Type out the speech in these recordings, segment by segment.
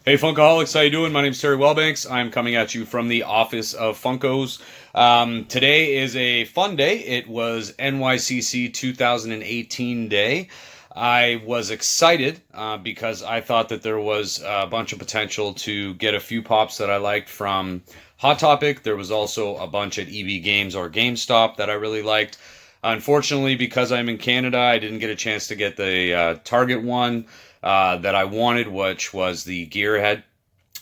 Hey Funkoholics, how you doing? My name's Terry Wellbanks. I'm coming at you from the office of Funkos. Today is a fun day. It was NYCC 2018 day. I was excited because I thought that there was a bunch of potential to get a few pops that I liked from Hot Topic. There was also a bunch at EB Games or GameStop that I really liked. Unfortunately, because I'm in Canada, I didn't get a chance to get the Target one that I wanted, which was the Gearhead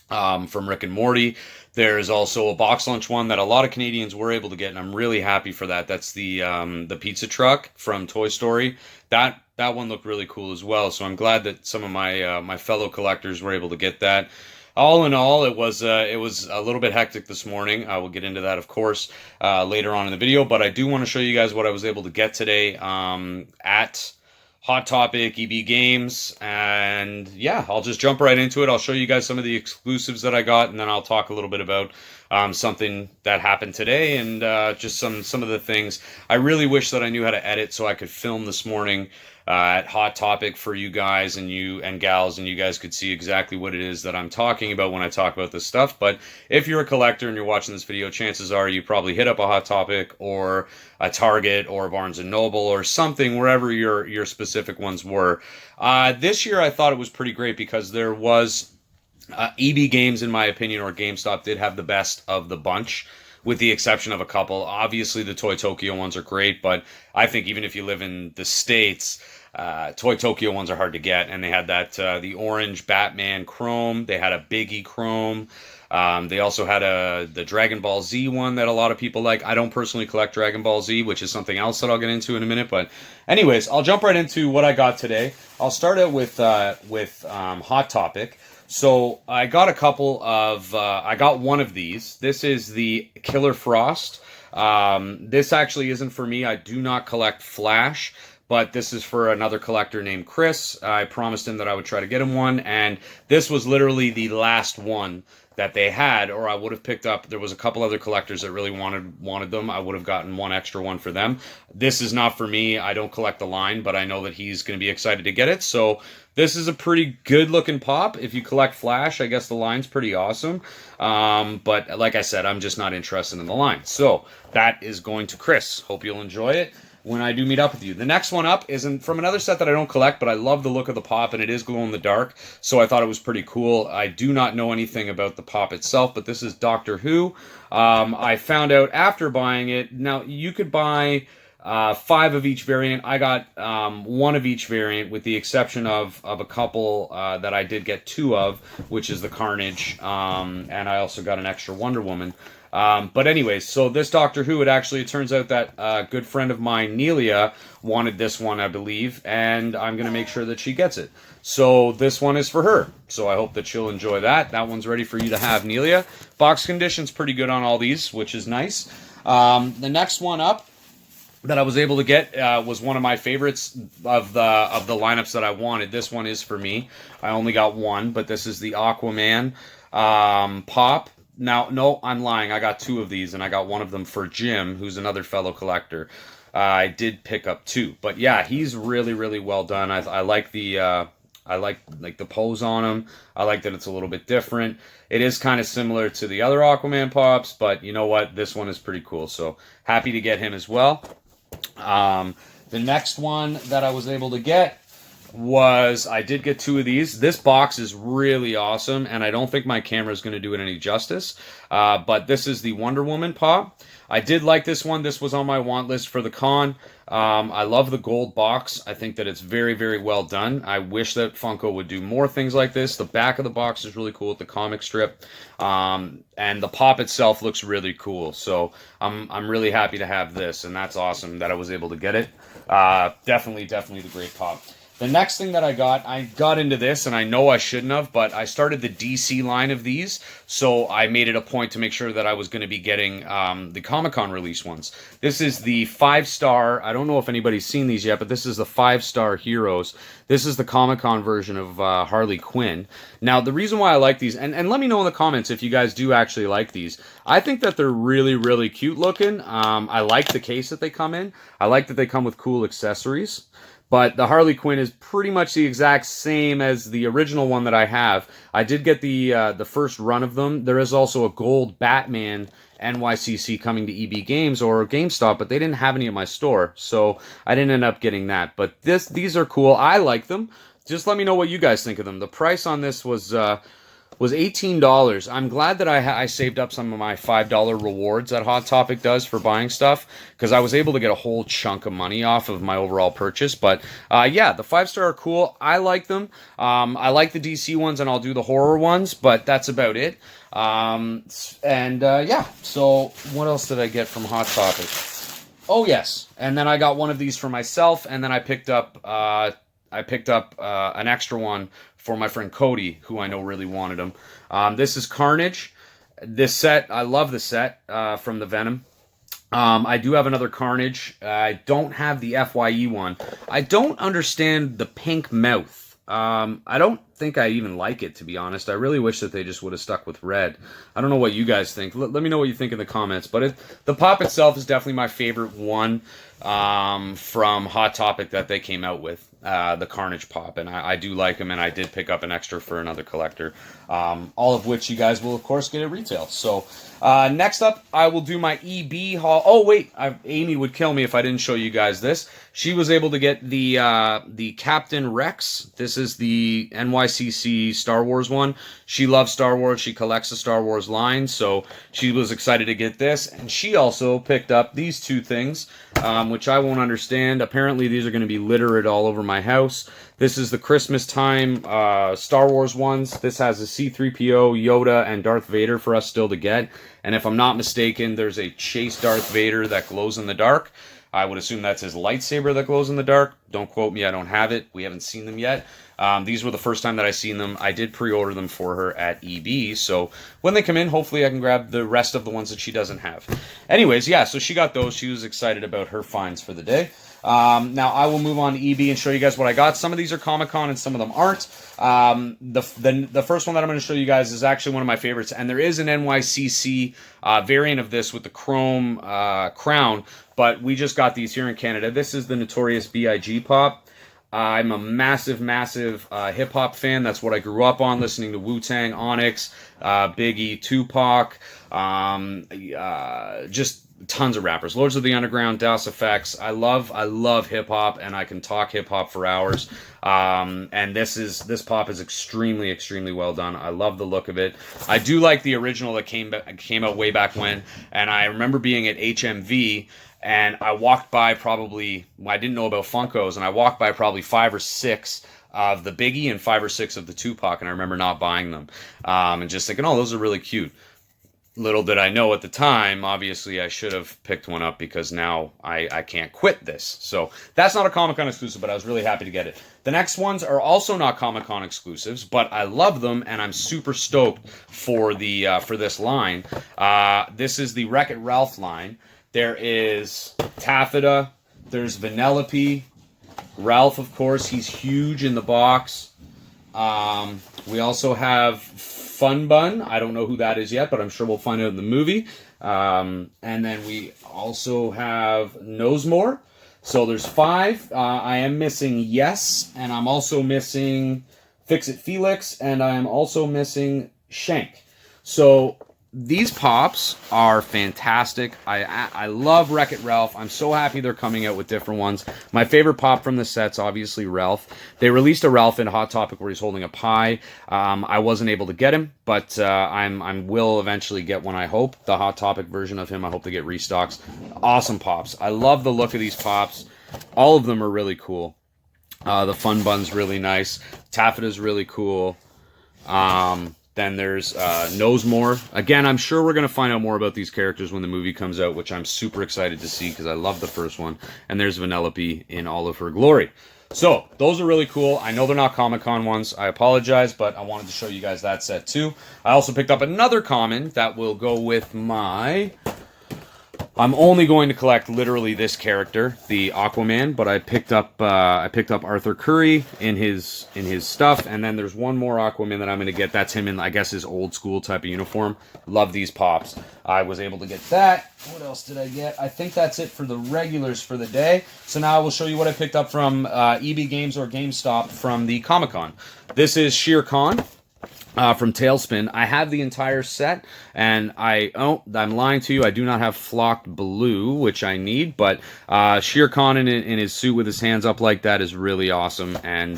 from Rick and Morty. There's also a box lunch one that a lot of Canadians were able to get, and I'm really happy for that. That's the pizza truck from Toy Story. That one looked really cool as well. So I'm glad that some of my fellow collectors were able to get that. All in all, it was a little bit hectic this morning. I will get into that, of course, later on in the video. But I do want to show you guys what I was able to get today at Hot Topic, EB Games, and yeah, I'll just jump right into it. I'll show you guys some of the exclusives that I got, and then I'll talk a little bit about something that happened today and just some of the things. I really wish that I knew how to edit so I could film this morning at Hot Topic for you guys and you and gals, and you guys could see exactly what it is that I'm talking about when I talk about this stuff. But if you're a collector and you're watching this video, chances are you probably hit up a Hot Topic or a Target or a Barnes & Noble or something, wherever your specific ones were. This year I thought it was pretty great because there was EB Games, in my opinion, or GameStop did have the best of the bunch, with the exception of a couple. Obviously, the Toy Tokyo ones are great, but I think even if you live in the States, Toy Tokyo ones are hard to get. And they had that the orange Batman Chrome. They had a Biggie Chrome. They also had the Dragon Ball Z one that a lot of people like. I don't personally collect Dragon Ball Z, which is something else that I'll get into in a minute. But anyways, I'll jump right into what I got today. I'll start out with Hot Topic. So I got a couple of, I got one of these. This is the Killer Frost. This actually isn't for me. I do not collect Flash, but this is for another collector named Chris. I promised him that I would try to get him one, and this was literally the last one that they had, or I would have picked up. There was a couple other collectors that really wanted them. I would have gotten one extra one for them. This is not for me. I don't collect the line, but I know that he's going to be excited to get it. So this is a pretty good looking pop. If you collect Flash, I guess the line's pretty awesome. But like I said, I'm just not interested in the line. So that is going to Chris. Hope you'll enjoy it when I do meet up with you. The next one up isn't from another set that I don't collect, but I love the look of the pop, and it is glow in the dark, so I thought it was pretty cool. I do not know anything about the pop itself, but this is Doctor Who. I found out after buying it. Now, you could buy 5 of each variant. I got 1 of each variant, with the exception of a couple that I did get 2 of, which is the Carnage, and I also got an extra Wonder Woman. But anyways, so this Doctor Who, it turns out that a good friend of mine, Nelia, wanted this one, I believe, and I'm going to make sure that she gets it. So this one is for her, so I hope that she'll enjoy that. That one's ready for you to have, Nelia. Box condition's pretty good on all these, which is nice. The next one up that I was able to get was one of my favorites of the lineups that I wanted. This one is for me. I only got one, but this is the Aquaman pop. Now, no, I'm lying. I got 2 of these, and I got one of them for Jim, who's another fellow collector. I did pick up 2, but yeah, he's really, really well done. I like the I like the pose on him. I like that it's a little bit different. It is kind of similar to the other Aquaman pops, but you know what? This one is pretty cool. So happy to get him as well. The next one that I was able to get was, I did get 2 of these. This box is really awesome, and I don't think my camera is going to do it any justice. But this is the Wonder Woman pop. I did like this one. This was on my want list for the con. I love the gold box. I think that it's very, very well done. I wish that Funko would do more things like this. The back of the box is really cool with the comic strip. And the pop itself looks really cool. So I'm really happy to have this, and that's awesome that I was able to get it. Definitely the great pop. The next thing that I got into this, and I know I shouldn't have, but I started the DC line of these, so I made it a point to make sure that I was going to be getting the ComicCon release ones. This is the 5-star, I don't know if anybody's seen these yet, but this is the 5-star Heroes. This is the ComicCon version of Harley Quinn. Now, the reason why I like these, and let me know in the comments if you guys do actually like these. I think that they're really, really cute looking. I like the case that they come in. I like that they come with cool accessories. But the Harley Quinn is pretty much the exact same as the original one that I have. I did get the first run of them. There is also a gold Batman NYCC coming to EB Games or GameStop, but they didn't have any at my store, so I didn't end up getting that. But these are cool. I like them. Just let me know what you guys think of them. The price on this was $18. I'm glad that I saved up some of my $5 rewards that Hot Topic does for buying stuff, because I was able to get a whole chunk of money off of my overall purchase. But yeah, the 5-star are cool. I like them. I like the DC ones, and I'll do the horror ones, but that's about it. Yeah, so what else did I get from Hot Topic? Oh yes, and then I got one of these for myself, and then I picked up an extra one for my friend Cody, who I know really wanted them. This is Carnage. This set, I love the set from the Venom. I do have another Carnage. I don't have the FYE one. I don't understand the pink mouth. I don't think I even like it, to be honest. I really wish that they just would have stuck with red. I don't know what you guys think. Let me know what you think in the comments. But the pop itself is definitely my favorite one from Hot Topic that they came out with. The Carnage pop, and I do like them, and I did pick up an extra for another collector, all of which you guys will of course get at retail. So next up, I will do my EB haul. Oh wait, Amy would kill me if I didn't show you guys this. She was able to get the Captain Rex. This is the NYCC Star Wars one. She loves Star Wars. She collects the Star Wars line, so she was excited to get this. And she also picked up these two things, which I won't understand. Apparently, these are going to be littered all over my house. This is the Christmas time Star Wars ones. This has a C-3PO, Yoda, and Darth Vader for us still to get. And if I'm not mistaken, there's a Chase Darth Vader that glows in the dark. I would assume that's his lightsaber that glows in the dark. Don't quote me, I don't have it. We haven't seen them yet. These were the first time that I seen them. I did pre-order them for her at EB, so when they come in, hopefully I can grab the rest of the ones that she doesn't have. Anyways, yeah, so she got those. She was excited about her finds for the day. Now I will move on to EB and show you guys what I got. Some of these are ComicCon and some of them aren't. The first one that I'm going to show you guys is actually one of my favorites, and there is an NYCC variant of this with the chrome crown, but we just got these here in Canada. This is the Notorious B.I.G. pop. I'm a massive hip-hop fan. That's what I grew up on, listening to Wu-Tang, Onyx, Biggie, Tupac, just tons of rappers. Lords of the Underground, Das Effects. I love hip-hop, and I can talk hip-hop for hours. And this pop is extremely well done. I love the look of it. I do like the original that came out way back when, and I remember being at HMV, and I walked by I didn't know about Funkos, and I walked by probably 5 or 6 of the Biggie and 5 or 6 of the Tupac, and I remember not buying them, and just thinking, oh, those are really cute. Little did I know at the time, obviously I should have picked one up, because now I can't quit this. So that's not a Comic-Con exclusive, but I was really happy to get it. The next ones are also not Comic-Con exclusives, but I love them, and I'm super stoked for this line. This is the Wreck-It Ralph line. There is Taffeta, there's Vanellope, Ralph, of course, he's huge in the box. We also have Fun Bun. I don't know who that is yet, but I'm sure we'll find out in the movie. And then we also have Nosemore. So there's 5. I am missing Yes, and I'm also missing Fix-It Felix, and I am also missing Shank. So these pops are fantastic. I love Wreck-It Ralph. I'm so happy they're coming out with different ones. My favorite pop from the set's obviously Ralph. They released a Ralph in Hot Topic where he's holding a pie. I wasn't able to get him, but I will eventually get one, I hope. The Hot Topic version of him, I hope to get restocks. Awesome pops. I love the look of these pops. All of them are really cool. The Fun Bun's really nice. Taffeta's really cool. Then there's Nosemore. Again, I'm sure we're going to find out more about these characters when the movie comes out, which I'm super excited to see because I love the first one. And there's Vanellope in all of her glory. So, those are really cool. I know they're not Comic-Con ones. I apologize, but I wanted to show you guys that set too. I also picked up another common that will go with my I'm only going to collect literally this character, the Aquaman, but I picked up Arthur Curry in his stuff, and then there's one more Aquaman that I'm going to get. That's him in, I guess, his old school type of uniform. Love these pops. I was able to get that. What else did I get? I think that's it for the regulars for the day. So now I will show you what I picked up from EB Games or GameStop from the ComicCon. This is Shere Khan. From Tailspin. I have the entire set, and I'm lying to you, I do not have flocked blue, which I need, but Shere Khan in his suit with his hands up like that is really awesome, and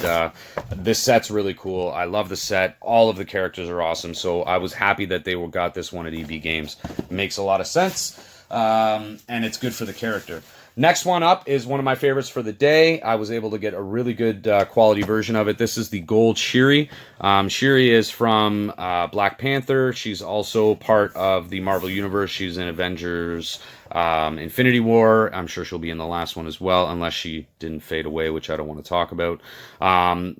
this set's really cool. I love the set. All of the characters are awesome, so I was happy that they got this one at EB Games. It makes a lot of sense, and it's good for the character. Next one up is one of my favorites for the day. I was able to get a really good quality version of it. This is the Gold Shuri. Shuri is from Black Panther. She's also part of the Marvel Universe. She's in Avengers Infinity War. I'm sure she'll be in the last one as well, unless she didn't fade away, which I don't want to talk about.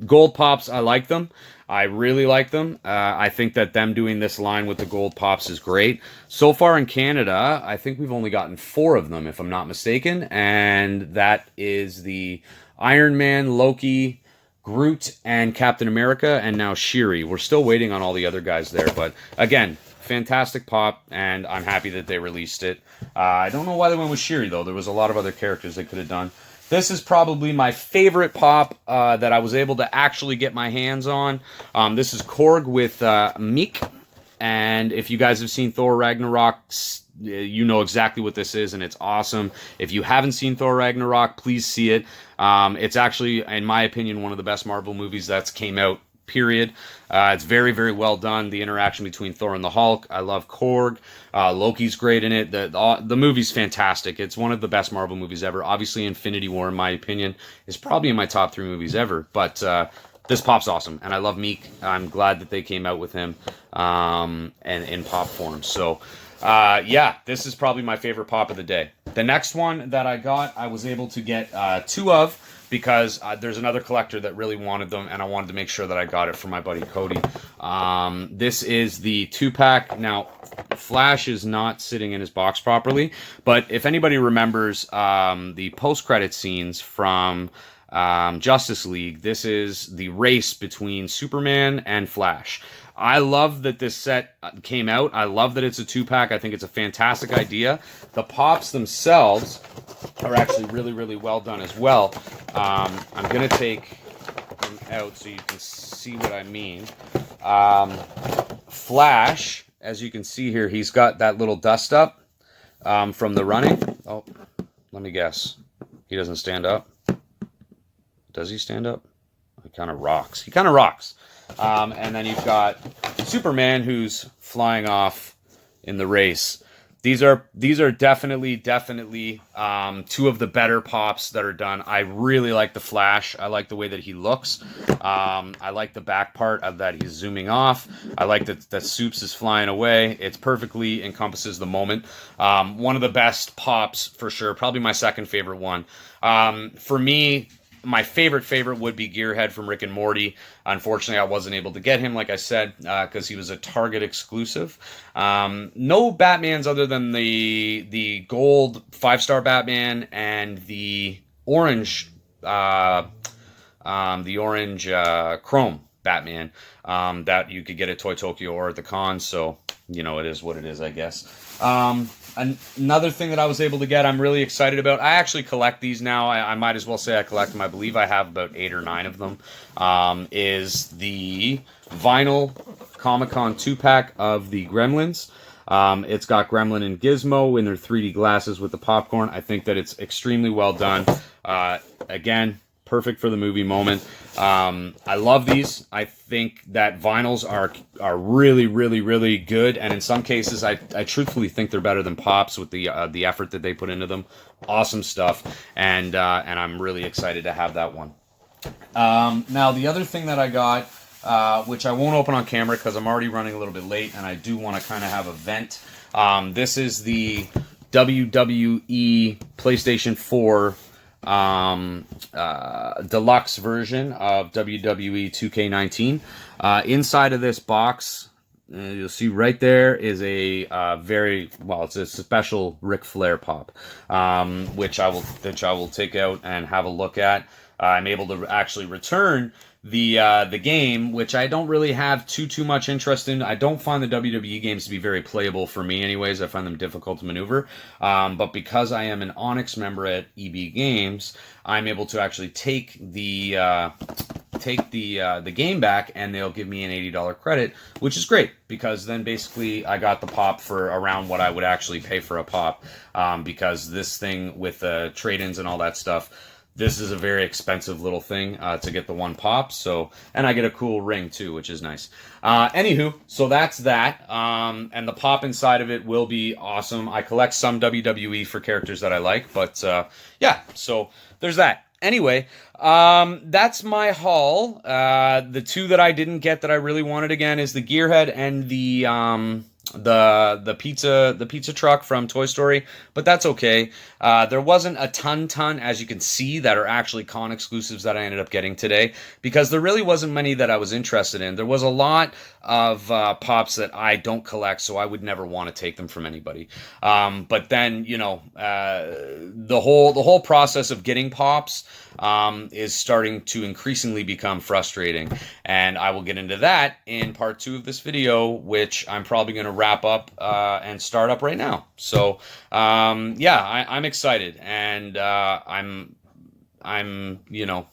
Gold Pops, I like them. I really like them. I think that them doing this line with the gold pops is great. So far in Canada, I think we've only gotten 4 of them, if I'm not mistaken. And that is the Iron Man, Loki, Groot, and Captain America, and now Shuri. We're still waiting on all the other guys there. But again, fantastic pop, and I'm happy that they released it. I don't know why they went with Shuri, though. There was a lot of other characters they could have done. This is probably my favorite pop that I was able to actually get my hands on. This is Korg with Meek. And if you guys have seen Thor Ragnarok, you know exactly what this is, and it's awesome. If you haven't seen Thor Ragnarok, please see it. It's actually, in my opinion, one of the best Marvel movies that's came out, period. It's very, very well done. The interaction between Thor and the Hulk. I love Korg. Loki's great in it. The movie's fantastic. It's one of the best Marvel movies ever. Obviously, Infinity War, in my opinion, is probably in my top 3 movies ever. But this pop's awesome, and I love Meek. I'm glad that they came out with him and in pop form. So, yeah, this is probably my favorite pop of the day. The next one that I got, I was able to get 2 of, because there's another collector that really wanted them, and I wanted to make sure that I got it for my buddy Cody. This is the 2-pack. Now, Flash is not sitting in his box properly, but if anybody remembers the post-credit scenes from Justice League, this is the race between Superman and Flash. I love that this set came out. I love that it's a 2-pack. I think it's a fantastic idea. The pops themselves are actually really, really well done as well. I'm going to take them out so you can see what I mean. Flash, as you can see here, he's got that little dust up from the running. Oh, let me guess. He doesn't stand up. Does he stand up? He kind of rocks. He kind of rocks. And then you've got Superman, who's flying off in the race. These are definitely 2 of the better pops that are done. I really like the Flash. I like the way that he looks. I like the back part of that he's zooming off. I like that Supes is flying away. It perfectly encompasses the moment. One of the best pops for sure. Probably my second favorite one. For me, my favorite would be Gearhead from Rick and Morty. Unfortunately, I wasn't able to get him, like I said, because he was a Target exclusive. No Batmans other than the gold 5-star Batman and the orange chrome Batman that you could get at Toy Tokyo or at the con. So, you know, it is what it is, I guess. Another thing that I was able to get, I'm really excited about. I actually collect these now. I might as well say I collect them. I believe I have about 8 or 9 of them. Is the vinyl Comic-Con 2-pack of the Gremlins. It's got Gremlin and Gizmo in their 3D glasses with the popcorn. I think that it's extremely well done. Again, perfect for the movie moment. I love these. I think that vinyls are really, really, really good, and in some cases, I truthfully think they're better than pops with the effort that they put into them. Awesome stuff, and I'm really excited to have that one. Now, the other thing that I got, which I won't open on camera because I'm already running a little bit late, and I do want to kind of have a vent. This is the WWE PlayStation 4 deluxe version of WWE 2K19. Inside of this box, you'll see right there is a it's a special Ric Flair pop, which I will take out and have a look at. I'm able to actually return the game, which I don't really have too much interest in. I don't find the WWE games to be very playable for me, anyways. I find them difficult to maneuver. But because I am an Onyx member at EB Games, I'm able to actually take the game back, and they'll give me an $80 credit, which is great, because then basically I got the pop for around what I would actually pay for a pop, because this thing with trade-ins and all that stuff, this is a very expensive little thing to get the one pop. So, and I get a cool ring too, which is nice. Anywho, so that's that. And the pop inside of it will be awesome. I collect some WWE for characters that I like, but yeah, so there's that. Anyway, that's my haul. The two that I didn't get that I really wanted again is the Gearhead and the pizza truck from Toy Story, but that's okay. There wasn't a ton, as you can see, that are actually con exclusives that I ended up getting today, because there really wasn't many that I was interested in. There was a lot of pops that I don't collect, so I would never want to take them from anybody. But then, you know, the whole process of getting pops is starting to increasingly become frustrating, and I will get into that in part 2 of this video, which I'm probably going to wrap up and start up right now. So yeah, I'm excited, and I'm you know,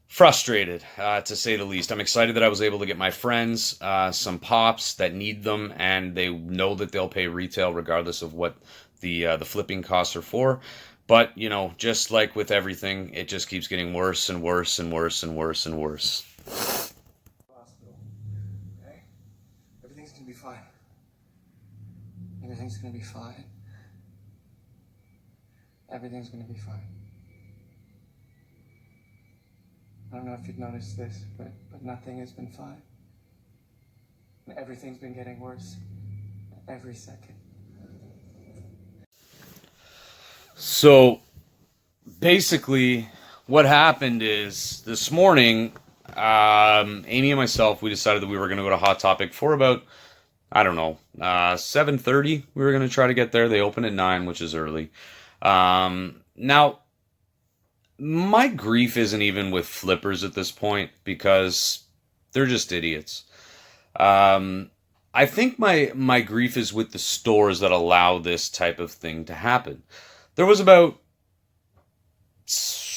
frustrated, to say the least. I'm excited that I was able to get my friends some pops that need them, and they know that they'll pay retail regardless of what the flipping costs are for. But, you know, just like with everything, it just keeps getting worse and worse and worse and worse and worse. Hospital. Okay? Everything's gonna be fine. Everything's gonna be fine. Everything's gonna be fine. I don't know if you've noticed this, but nothing has been fine. Everything's been getting worse. Every second. So basically what happened is this morning, Amy and myself, we decided that we were going to go to Hot Topic for about, I don't know, 7:30. We were going to try to get there. They open at 9, which is early. Now, my grief isn't even with flippers at this point, because they're just idiots. I think my grief is with the stores that allow this type of thing to happen. There was about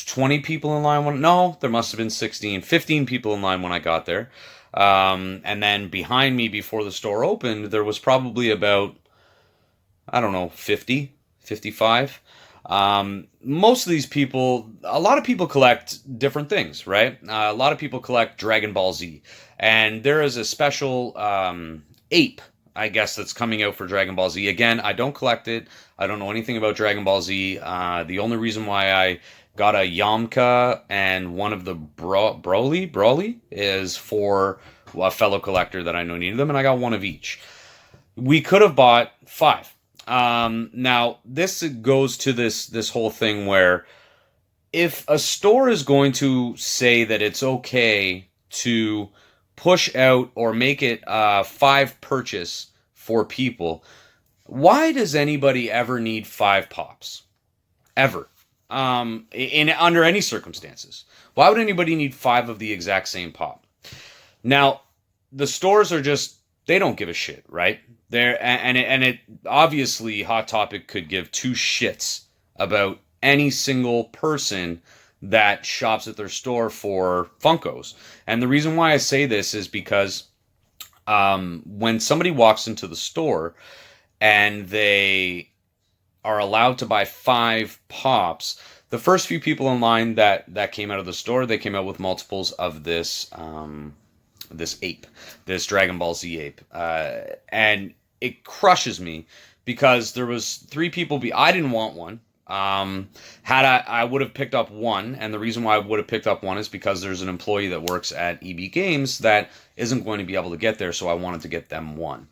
20 people in line no, there must have been 15 people in line when I got there. And then behind me, before the store opened, there was probably about, I don't know, 50, 55. Most of these people, a lot of people collect different things, right? A lot of people collect Dragon Ball Z. And there is a special ape, I guess, that's coming out for Dragon Ball Z. Again, I don't collect it. I don't know anything about Dragon Ball Z. The only reason why I got a Yamcha and one of the Broly is for a fellow collector that I know needed them, and I got one of each. We could have bought 5. Now, this goes to this whole thing where if a store is going to say that it's okay to push out or make it 5 purchase for people, why does anybody ever need 5 pops? Ever. Under any circumstances. Why would anybody need 5 of the exact same pop? Now, the stores are just, they don't give a shit, right? It obviously, Hot Topic could give 2 shits about any single person that shops at their store for Funkos. And the reason why I say this is because when somebody walks into the store and they are allowed to buy 5 pops, the first few people in line that came out of the store, they came out with multiples of this ape, this Dragon Ball Z ape. And it crushes me because there was 3 people. I didn't want one. I would have picked up one, and the reason why I would have picked up one is because there's an employee that works at EB Games that isn't going to be able to get there, so I wanted to get them one.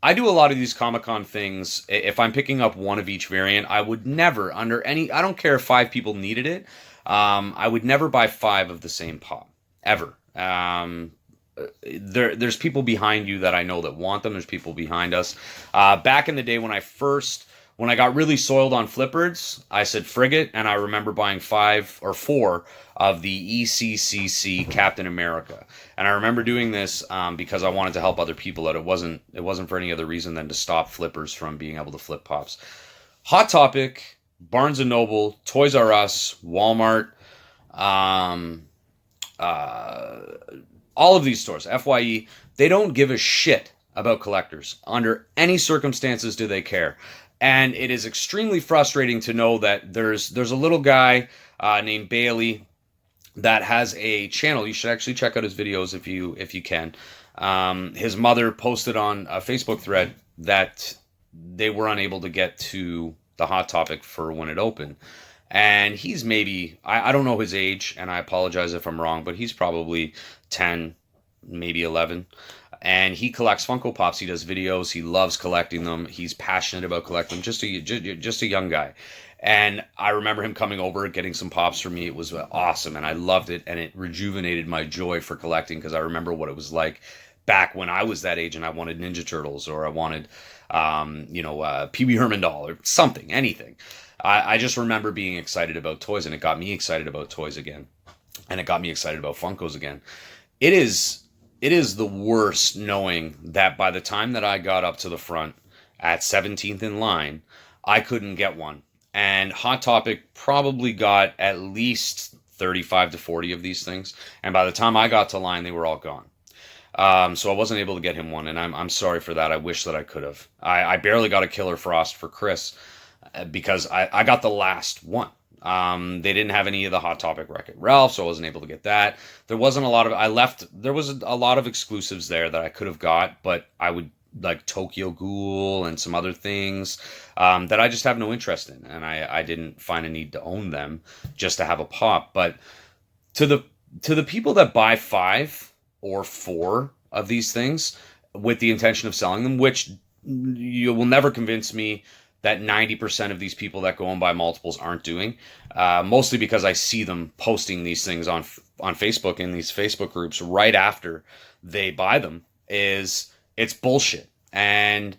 I do a lot of these ComicCon things. If I'm picking up one of each variant, I would never, under any, I don't care if 5 people needed it, I would never buy 5 of the same pop, ever. there's people behind you that I know that want them. There's people behind us. Back in the day when I got really soiled on flippers, I said frigate, and I remember buying 5 or 4 of the ECCC Captain America. And I remember doing this because I wanted to help other people out. It wasn't for any other reason than to stop flippers from being able to flip pops. Hot Topic, Barnes & Noble, Toys R Us, Walmart, all of these stores, FYE, they don't give a shit about collectors. Under any circumstances do they care. And it is extremely frustrating to know that there's a little guy named Bailey that has a channel. You should actually check out his videos if you can. His mother posted on a Facebook thread that they were unable to get to the Hot Topic for when it opened. And he's maybe, I don't know his age, and I apologize if I'm wrong, but he's probably 10, maybe 11. And he collects Funko Pops. He does videos. He loves collecting them. He's passionate about collecting them. Just a young guy. And I remember him coming over, getting some pops for me. It was awesome, and I loved it, and it rejuvenated my joy for collecting because I remember what it was like back when I was that age and I wanted Ninja Turtles or I wanted, Pee Wee Herman doll or something, anything. I just remember being excited about toys, and it got me excited about toys again, and it got me excited about Funkos again. It is the worst knowing that by the time that I got up to the front at 17th in line, I couldn't get one. And Hot Topic probably got at least 35 to 40 of these things. And by the time I got to line, they were all gone. So I wasn't able to get him one, and I'm sorry for that. I wish that I could have. I barely got a Killer Frost for Chris because I got the last one. They didn't have any of the Hot Topic Wreck-It Ralph, so I wasn't able to get that. There wasn't a lot of, there was a lot of exclusives there that I could have got, but I would like Tokyo Ghoul and some other things that I just have no interest in, and I didn't find a need to own them just to have a pop. But to the people that buy 5 or 4 of these things with the intention of selling them, which you will never convince me that 90% of these people that go and buy multiples aren't doing, mostly because I see them posting these things on Facebook in these Facebook groups right after they buy them. It's bullshit. And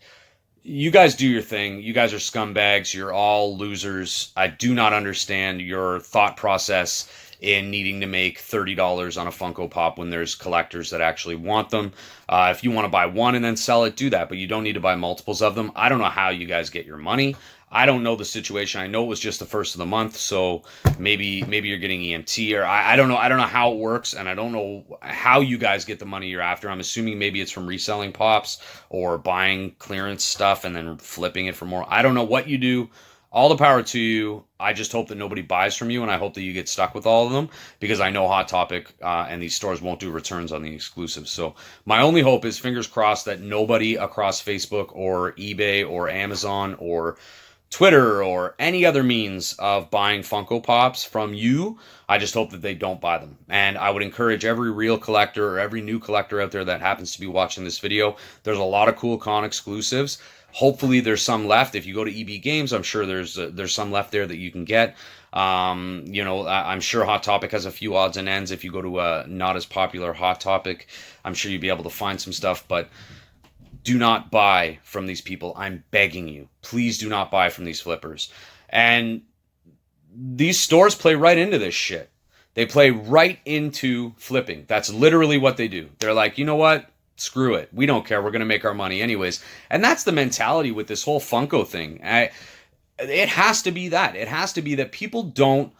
you guys do your thing. You guys are scumbags. You're all losers. I do not understand your thought process in needing to make $30 on a Funko Pop when there's collectors that actually want them. If you want to buy one and then sell it, do that, but you don't need to buy multiples of them. I don't know how you guys get your money. I don't know the situation. I know it was just the first of the month, so maybe you're getting EMT, or I don't know. I don't know how it works, and I don't know how you guys get the money you're after. I'm assuming maybe it's from reselling pops or buying clearance stuff and then flipping it for more. I don't know what you do. All the power to you. I just hope that nobody buys from you, and I hope that you get stuck with all of them, because I know Hot Topic and these stores won't do returns on the exclusives. So my only hope is, fingers crossed, that nobody across Facebook or eBay or Amazon or Twitter or any other means of buying Funko Pops from you. I just hope that they don't buy them. And I would encourage every real collector or every new collector out there that happens to be watching this video. There's a lot of cool con exclusives. Hopefully there's some left. If you go to EB Games, I'm sure there's some left there that you can get. I'm sure Hot Topic has a few odds and ends. If you go to a not as popular Hot Topic, I'm sure you'd be able to find some stuff. But do not buy from these people. I'm begging you. Please do not buy from these flippers. And these stores play right into this shit. They play right into flipping. That's literally what they do. They're like, you know what? Screw it. We don't care. We're going to make our money anyways. And that's the mentality with this whole Funko thing. It has to be that. It has to be that people don't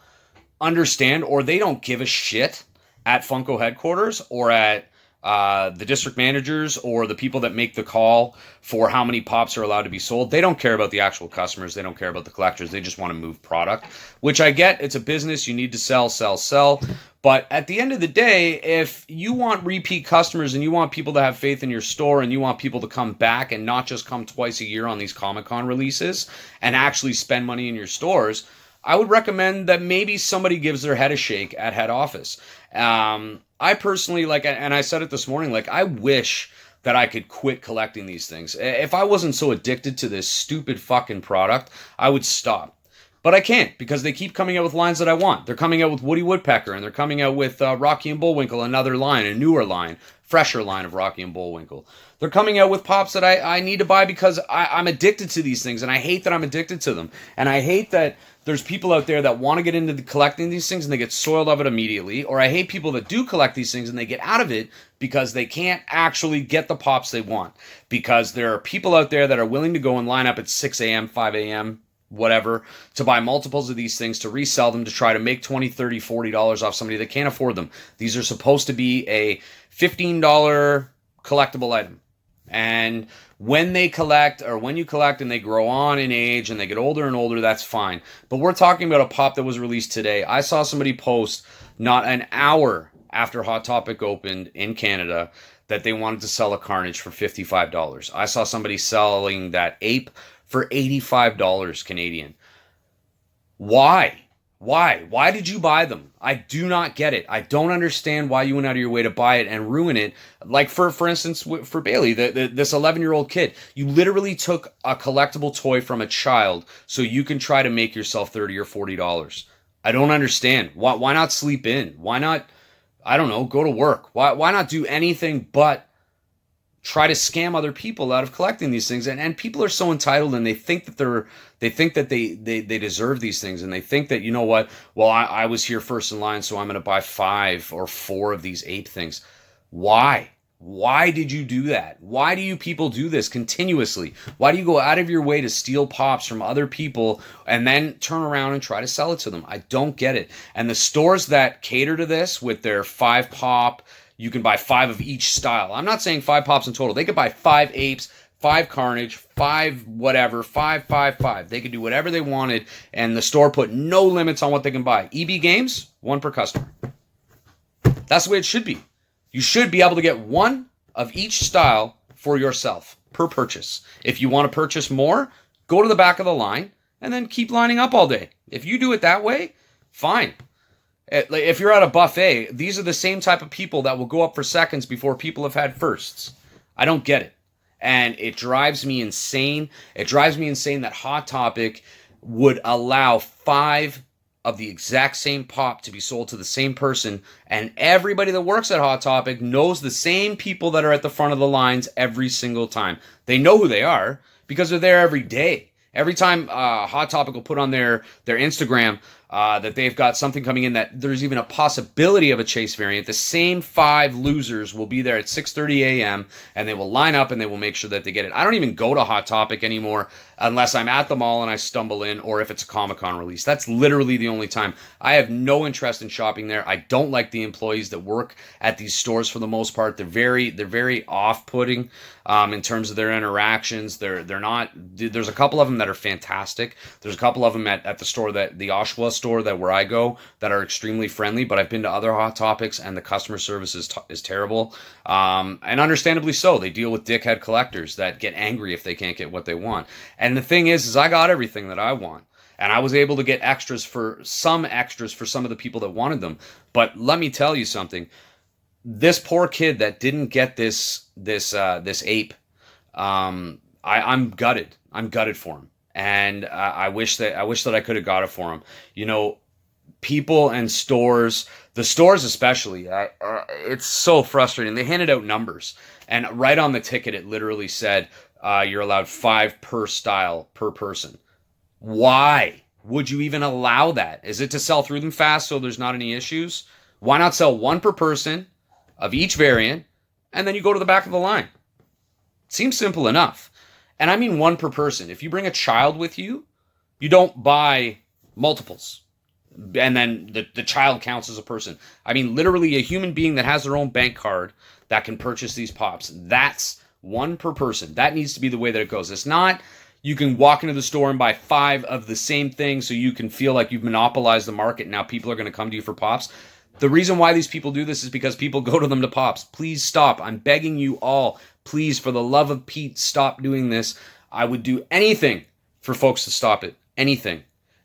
understand, or they don't give a shit at Funko headquarters or at the district managers or the people that make the call for how many pops are allowed to be sold. They don't care about the actual customers. They don't care about the collectors. They just want to move product, which I get. It's a business. You need to sell. But at the end of the day, if you want repeat customers and you want people to have faith in your store and you want people to come back and not just come twice a year on these ComicCon releases and actually spend money in your stores, I would recommend that maybe somebody gives their head a shake at head office. I personally, and I said it this morning, I wish that I could quit collecting these things. If I wasn't so addicted to this stupid fucking product, I would stop. But I can't, because they keep coming out with lines that I want. They're coming out with Woody Woodpecker, and they're coming out with Rocky and Bullwinkle, another line, a newer line. fresher line of Rocky and Bullwinkle. They're coming out with pops that I need to buy because I'm addicted to these things, and I hate that I'm addicted to them. And I hate that there's people out there that want to get into collecting these things and they get soiled of it immediately. Or I hate people that do collect these things and they get out of it because they can't actually get the pops they want. Because there are people out there that are willing to go and line up at 6 a.m., 5 a.m., whatever, to buy multiples of these things, to resell them, to try to make $20, $30, $40 off somebody that can't afford them. These are supposed to be a $15 collectible item. And when they collect, or when you collect and they grow on in age and they get older and older, that's fine. But we're talking about a pop that was released today. I saw somebody post not an hour after Hot Topic opened in Canada that they wanted to sell a Carnage for $55. I saw somebody selling that ape for $85 Canadian. Why? Why did you buy them? I do not get it. I don't understand why you went out of your way to buy it and ruin it. Like for instance, for Bailey, this 11-year-old kid, you literally took a collectible toy from a child so you can try to make yourself $30 or $40. I don't understand. Why not sleep in? Why not, I don't know, go to work? Why not do anything but try to scam other people out of collecting these things? And people are so entitled, and they think that they deserve these things, and they think that, you know what, well, I was here first in line, so I'm going to buy 5 or 4 of these ape things. Why did you do that? Why do you people do this continuously? Why do you go out of your way to steal pops from other people and then turn around and try to sell it to them? I don't get it. And the stores that cater to this with their 5 pop, you can buy 5 of each style. I'm not saying 5 pops in total. They could buy 5 apes, 5 Carnage, 5 whatever, 5, 5, 5. They could do whatever they wanted, and the store put no limits on what they can buy. EB Games, 1 per customer. That's the way it should be. You should be able to get 1 of each style for yourself per purchase. If you want to purchase more, go to the back of the line and then keep lining up all day. If you do it that way, fine. If you're at a buffet, these are the same type of people that will go up for seconds before people have had firsts. I don't get it. And it drives me insane. It drives me insane that Hot Topic would allow 5 of the exact same pop to be sold to the same person, and everybody that works at Hot Topic knows the same people that are at the front of the lines every single time. They know who they are because they're there every day. Every time Hot Topic will put on their Instagram that they've got something coming in, that there's even a possibility of a chase variant, the same 5 losers will be there at 6:30 a.m. and they will line up and they will make sure that they get it. I don't even go to Hot Topic anymore unless I'm at the mall and I stumble in, or if it's a ComicCon release. That's literally the only time. I have no interest in shopping there. I don't like the employees that work at these stores for the most part. They're very off-putting in terms of their interactions. They're not. There's a couple of them that are fantastic. There's a couple of them at the store, that the Oshawa store that where I go, that are extremely friendly. But I've been to other Hot Topics and the customer service is terrible, and understandably so. They deal with dickhead collectors that get angry if they can't get what they want. And the thing is I got everything that I want. And I was able to get extras for some of the people that wanted them. But let me tell you something. This poor kid that didn't get this ape, I'm gutted. I'm gutted for him. And I wish that I could have got it for him. You know, people and stores, the stores especially, it's so frustrating. They handed out numbers, and right on the ticket it literally said, you're allowed 5 per style per person. Why would you even allow that? Is it to sell through them fast so there's not any issues? Why not sell 1 per person of each variant, and then you go to the back of the line? Seems simple enough. And I mean 1 per person. If you bring a child with you, you don't buy multiples, and then the child counts as a person. I mean, literally a human being that has their own bank card that can purchase these pops. That's 1 per person. That needs to be the way that it goes. It's not you can walk into the store and buy 5 of the same thing so you can feel like you've monopolized the market and now people are going to come to you for pops. The reason why these people do this is because people go to them to pops. Please stop. I'm begging you all. Please, for the love of Pete, stop doing this. I would do anything for folks to stop it. Anything.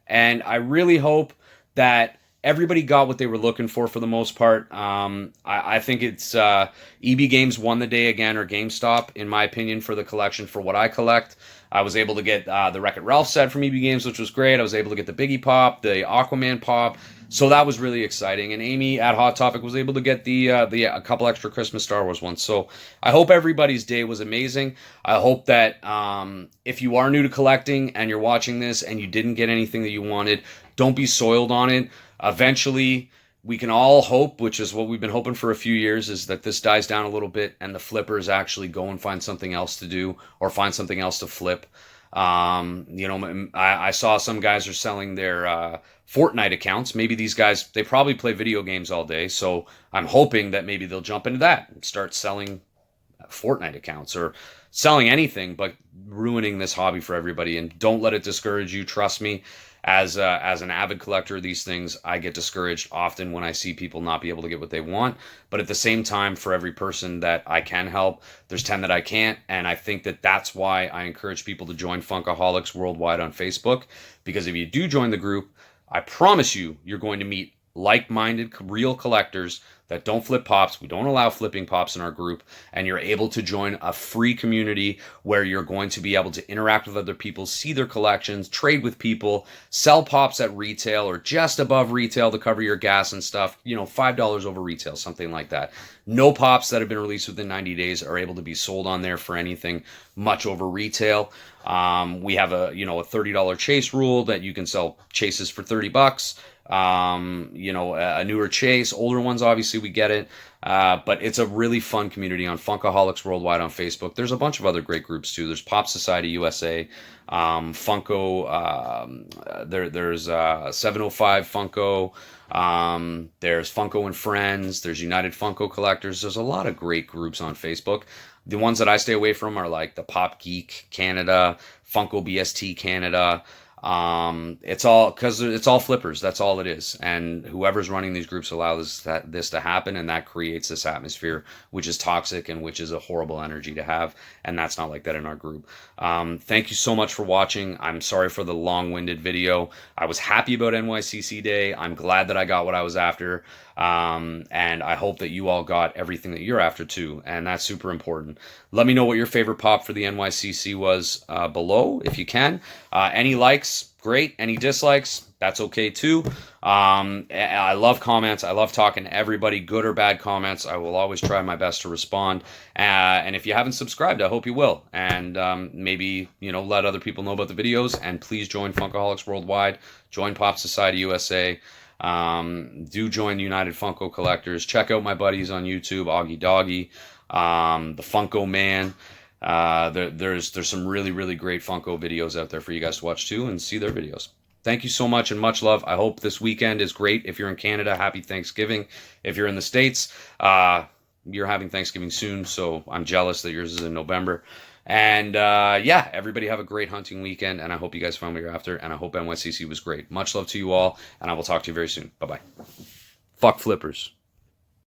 And I really hope that everybody got what they were looking for the most part. I think it's EB Games won the day again, or GameStop, in my opinion, for the collection for what I collect. I was able to get the Wreck-It Ralph set from EB Games, which was great. I was able to get the Biggie Pop, the Aquaman Pop. So that was really exciting, and Amy at Hot Topic was able to get the a couple extra Christmas Star Wars ones. So I hope everybody's day was amazing. I hope that if you are new to collecting and you're watching this and you didn't get anything that you wanted, don't be soiled on it. Eventually, we can all hope, which is what we've been hoping for a few years, is that this dies down a little bit and the flippers actually go and find something else to do or find something else to flip. I saw some guys are selling their Fortnite accounts. Maybe these guys, they probably play video games all day, so I'm hoping that maybe they'll jump into that and start selling Fortnite accounts or selling anything but ruining this hobby for everybody. And don't let it discourage you. Trust me, as an avid collector of these things, I get discouraged often when I see people not be able to get what they want. But at the same time, for every person that I can help, there's 10 that I can't. And I think that that's why I encourage people to join Funkoholics Worldwide on Facebook. Because if you do join the group, I promise you, you're going to meet like-minded, real collectors that don't flip pops. We don't allow flipping pops in our group, and you're able to join a free community where you're going to be able to interact with other people, see their collections, trade with people, sell pops at retail or just above retail to cover your gas and stuff, $5 over retail, something like that. No pops that have been released within 90 days are able to be sold on there for anything much over retail. We have a $30 chase rule that you can sell chases for $30. A newer chase, older ones, obviously we get it. But it's a really fun community on Funkoholics Worldwide on Facebook. There's a bunch of other great groups too. There's Pop Society USA, Funko, there's 705 Funko, there's Funko and Friends, there's United Funko Collectors. There's a lot of great groups on Facebook. The ones that I stay away from are like the Pop Geek Canada, Funko BST Canada. It's all flippers. That's all it is. And whoever's running these groups allows this to happen, and that creates this atmosphere, which is toxic and which is a horrible energy to have. And that's not like that in our group. Thank you so much for watching. I'm sorry for the long-winded video. I was happy about NYCC Day. I'm glad that I got what I was after. And I hope that you all got everything that you're after too. And that's super important. Let me know what your favorite pop for the NYCC was below, if you can. Any likes, great. Any dislikes, that's okay too. I love comments. I love talking to everybody, good or bad comments. I will always try my best to respond. And if you haven't subscribed, I hope you will. And maybe, let other people know about the videos. And please join Funkoholics Worldwide. Join Pop Society USA. Do join United Funko Collectors. Check out my buddies on YouTube, Augie Doggy, the Funko Man. There's some really, really great Funko videos out there for you guys to watch too and see their videos. Thank you so much and much love. I hope this weekend is great. If you're in Canada, happy Thanksgiving. If you're in the States, you're having Thanksgiving soon, so I'm jealous that yours is in November. And everybody have a great hunting weekend, and I hope you guys found what you're after, and I hope NYCC was great. Much love to you all, and I will talk to you very soon. Bye-bye. Fuck flippers.